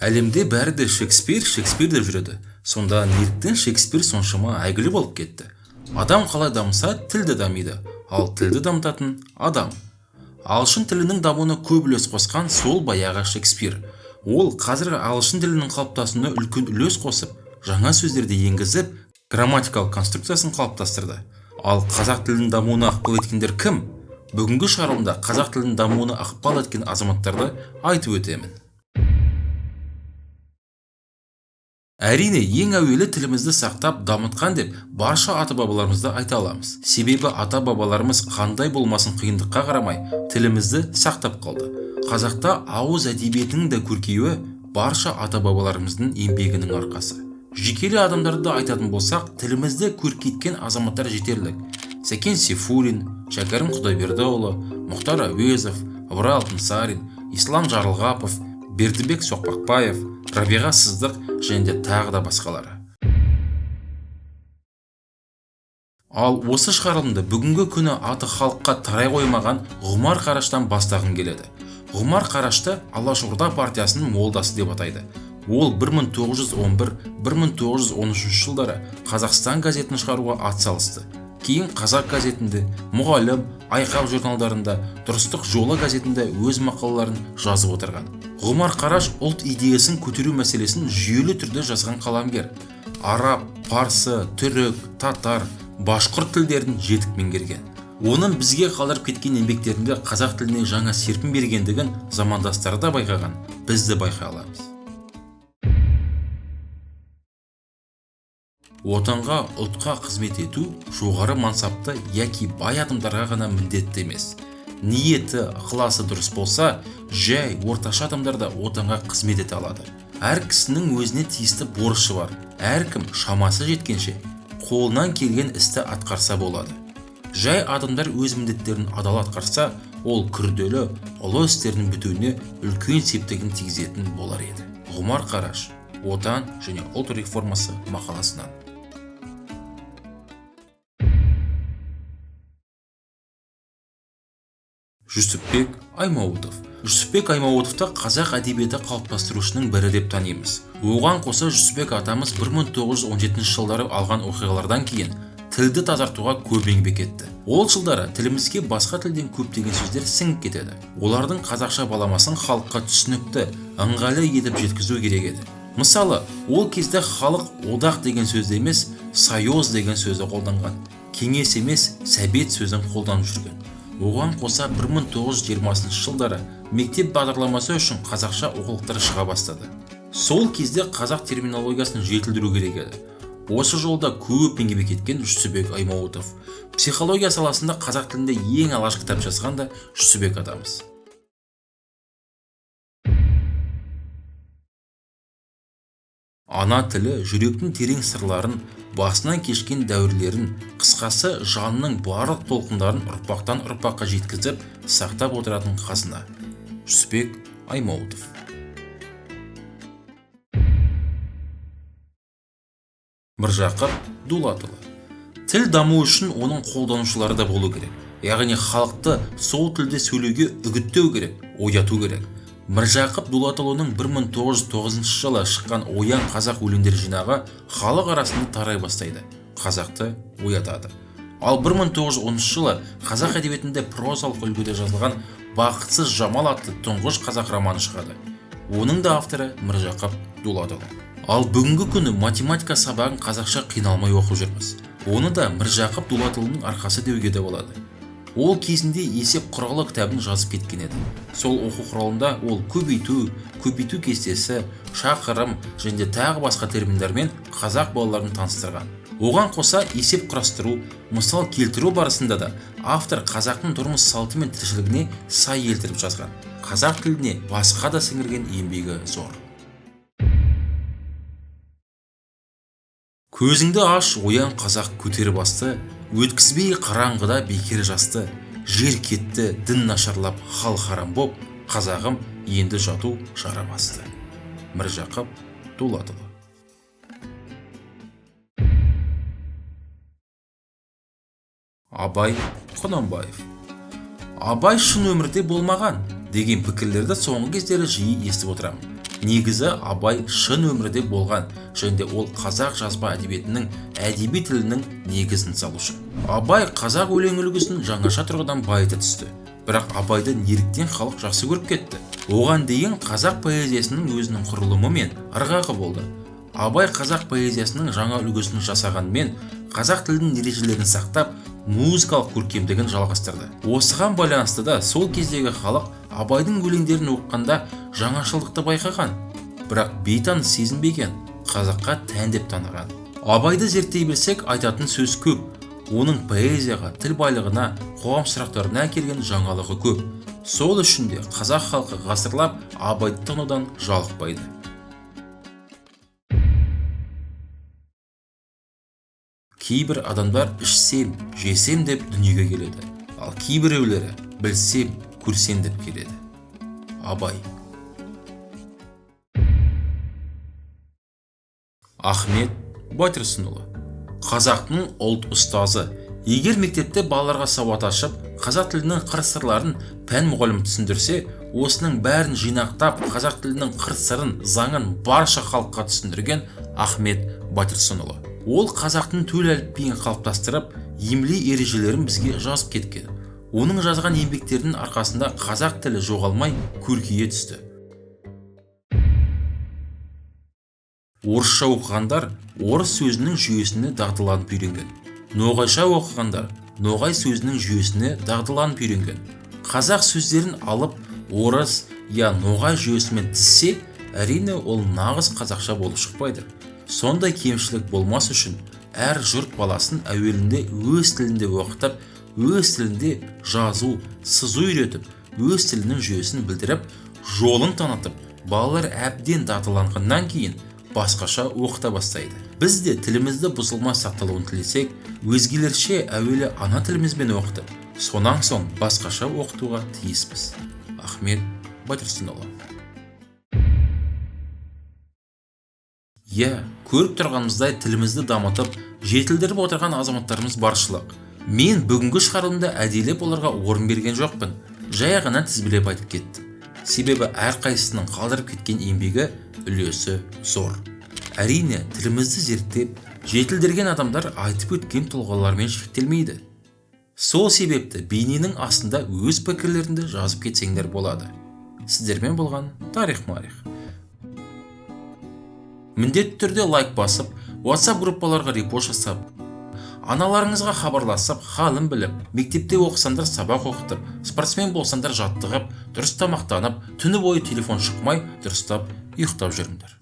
Әлемде бәрі де Шекспир деп жүреді. Сонда неліктен Шекспир соншама әйгілі болып кетті? Адам қалай дамыса, тіл де дамиды, ал тілді дамытатын адам. Ағылшын тілінің дамуына көп үлес қосқан сол баяғы Шекспир. Ол қазіргі ағылшын тілінің қалыптасуына үлкен үлес қосып, жаңа сөздерді енгізіп, грамматикалық конструкциясын қалыптастырды. Ал қазақ тілінің дамуына ықпал еткендер кім? Бүгінгі шығарылымда қазақ тілінің дамуына ықпал еткен азаматтарды айтып өтемін. Әрине, ең әуелі тілімізді сақтап дамытқан деп барша ата-бабаларымызды айта аламыз. Себебі ата-бабаларымыз қандай болмасын қиындыққа қарамай тілімізді сақтап қалды. Қазақта ауыз әдебиетінің де көркеюі барша ата-бабаларымыздың еңбегінің арқасы. Жекелі адамдарды айтатын болсақ, тілімізді көркейткен азаматтар жетерлік. Сәкен Сейфуллин, Шәкәрім Құдайбердіұлы, Мұхтар Әуезов, Ыбырай Алтынсарин, Ислам Жарылғапов, Бердібек Соқпақбаев, Рабиға Сыздық және тағы да басқалары. Ал осы шығарылымды бүгінгі күні аты халыққа тарай қоймаған Ғұмар Қараштан бастағым келеді. Ғұмар Қарашты Алашорда партиясының молдасы деп атайды. Ол 1911-1913 жылдары Қазақстан газетін шығаруға атсалысты. Кейін Қазақ газетінде, Мұғалім, Айқап журналдарында, Дұрыстық жолы газетінде өз мақалаларын жазып отырған. Ғұмар Қараш ұлт идеясын көтеру мәселесін жүйелі түрде жазған қаламгер. Араб, парсы, түрік, татар, башқұрт тілдерін жетік меңгерген. Оның бізге қалдырып кеткен еңбектерінде қазақ тіліне жаңа серпін бергендігін замандастары да байқаған, біз де байқай аламыз. Отанға, ұлтқа қызмет ету жоғары мансапты яки бай адамдарға ғана міндетті емес. Ниеті, ықыласы дұрыс болса, жай орташа адамдар да отанға қызмет ете алады. Әр кісінің өзіне тиісті борышы бар. Әркім шамасы жеткенше қолынан келген істі атқарса болады. Жай адамдар өз міндеттерін адал атқарса, ол күрделі, ұлы істерінің бітуіне үлкен септігін тигізетін болар еді. Ғұмар Қараш, отан және ұлт реформасы мақаласынан. Жүсіпбек Аймауытов. Жүсіпбек Аймауытовты қазақ әдебиеті қалыптастырушының бірі деп танимыз. Оған қоса Жүсіпбек атамыз 1917 жылдары алған оқиғалардан кейін тілді тазартуға көп еңбек етті. Ол жылдары тілімізге басқа тілден көптеген сөздер сіңіп кетеді. Олардың қазақша баламасын халыққа түсінікті, ыңғайлы етіп жеткізу керек еді. Мысалы, ол кезде халық одақ деген сөзді емес, союз деген сөзді қолданған. Кеңес емес, совет сөзін қолданып жүрген. Оған қоса 1920 жылдары мектеп бағдарламасы үшін қазақша оқулықтар шыға бастады. Сол кезде қазақ терминологиясын жетілдіру керек еді. Осы жолда көп еңбек еткен Жүсіпбек Аймауытов. Психология саласында қазақ тілінде ең алғаш кітап жазған да Жүсіпбек атамыз. Ана тілі жүректің терең сырларын, басынан кешкен дәуірлерін, қысқасы жанның барлық толқындарын ұрпақтан ұрпаққа жеткізіп, сақтап отыратын қазына. Жүсіпбек Аймауытов. Міржақып Дулатұлы. Тіл даму үшін оның қолданушылары да болу керек. Яғни халықты сол тілде сөйлеуге үгіттеу керек, ояту керек. Міржақып Дулатұлының 1909 жылы шыққан Оян қазақ өлеңдер жинағы халық арасында тарай бастайды, қазақты оятады. Ал 1910 жылы қазақ әдебиетінде прозалық үлгіде жазылған Бақытсыз жамал атты тұңғыш қазақ романы шығады. Оның да авторы Міржақып Дулатұлы. Ал бүгінгі күні математика сабағын қазақша қиналмай оқып жүрміз. Оны да Міржақып Дулатұлының арқасы деуге де болады. Ол кезінде есеп құралы кітабын жазып кеткен еді. Сол оқу құралында ол көбейту кестесі, шақырым және тағы басқа терминдермен қазақ балаларын таныстырған. Оған қоса есеп құрастыру, мысал келтіру барысында да автор қазақтың тұрмыс салты мен тіршілігіне сай келтіріп жазған. Қазақ тіліне басқа да сіңірген еңбегі зор. Көзіңді аш, оян қазақ көтер басты, өткізбей қараңғыда бекер жасты, жер кетті, дін нашарлап, хал харам боп, қазағым енді жату жарамасты. Міржақып Дулатұлы. Абай Құнанбаев. Абай шын өмірде болмаған деген пікірлерді соңғы кездері жиі естіп отырамын. Негізі Абай шын өмірде болған, және де ол қазақ жазба әдебиетінің әдеби тілінің негізін салушы. Абай қазақ өлең үлгісін жаңаша тұрғыдан байыта түсті. Бірақ Абайды неліктен халық жақсы көріп кетті? Оған дейін қазақ поэзиясының өзінің құрылымы мен ырғағы болды. Абай қазақ поэзиясының жаңа үлгісін жасағанмен, қазақ тілінің ережелерін сақтап, музыкалық көркемдігін жалғастырды. Осыған байланысты да сол кездегі халық Абайдың өлеңдерін оқығанда жаңашылдықты байқаған, бірақ бейтаныс сезінбеген, қазаққа тән деп таныған. Абайды зерттей білсек, айтатын сөз көп. Оның поэзияға, тіл байлығына, қоғам сұрақтарына әкелген жаңалығы көп. Сол үшін де қазақ халқы ғасырлап Абайды танудан жалықпайды. Кейбір адамдар ішсем, жесем деп дүниеге келеді, ал кейбіреулері білсем, көрсем деп келеді. Абай. Ахмет Байтұрсынұлы. Қазақтың ұлт ұстазы. Егер мектепте балаларға сауат ашып, қазақ тілінің қыр-сырларын пән мұғалім түсіндірсе, осының бәрін жинақтап, қазақ тілінің қыр-сырын, заңын барша халыққа түсіндірген Ахмет Байтұрсынұлы. Ол қазақтың төл әліпбиін қалыптастырып, емле ережелерін бізге жазып кеткен. Оның жазған еңбектерінің арқасында қазақ тілі жоғалмай көркейе түсті. Орысша оқығандар орыс сөзінің жүйесіне дағдыланып үйренген. Ноғайша оқығандар ноғай сөзінің жүйесіне дағдыланып үйренген. Қазақ сөздерін алып, орыс я ноғай жүйесімен тізсе, әрине ол нағыз қазақша болып шықпайды. Сондай кемшілік болмас үшін әр жұрт баласын әуелінде өз тілінде оқытып, өз тілінде жазу, сызу үйретіп, өз тілінің жүйесін білдіріп, жолын танытып, балалар әбден дағдыланғаннан кейін басқаша оқыта бастайды. Біз де тілімізді бұзылмай сақталуын тілесек, өзгелерше әуелі ана тілімізбен оқытып, сонан соң басқаша оқытуға тиіспіз. Ахмет Байтұрсынұлы. Көріп тұрғанымыздай тілімізді дамытып, жетілдіріп отырған азаматтарымыз баршылық. Мен бүгінгі шығарылымда әдейілеп оларға орын берген жоқпын. Жай ғана тізбелеп айтып кеттім. Себебі әрқайсысының қалдырып кеткен еңбегі үлесі зор. Әрине, тілімізді зерттеп, жетілдірген адамдар айтып өткен тұлғалармен шектелмейді. Сол себепті бейненің астында өз пікірлерінде жазып кетсеңдер болады. Сіздермен болған Тарих-Марих. Міндетті түрде лайк басып, WhatsApp группаларға репост жасап, аналарыңызға хабарласып, халін біліп, мектепте оқысандар сабақ оқытып, спортсмен болсандар жаттығып, дұрыс тамақтанып, түні бойы телефон шықмай, дұрыстап ұйықтап жүріңдер.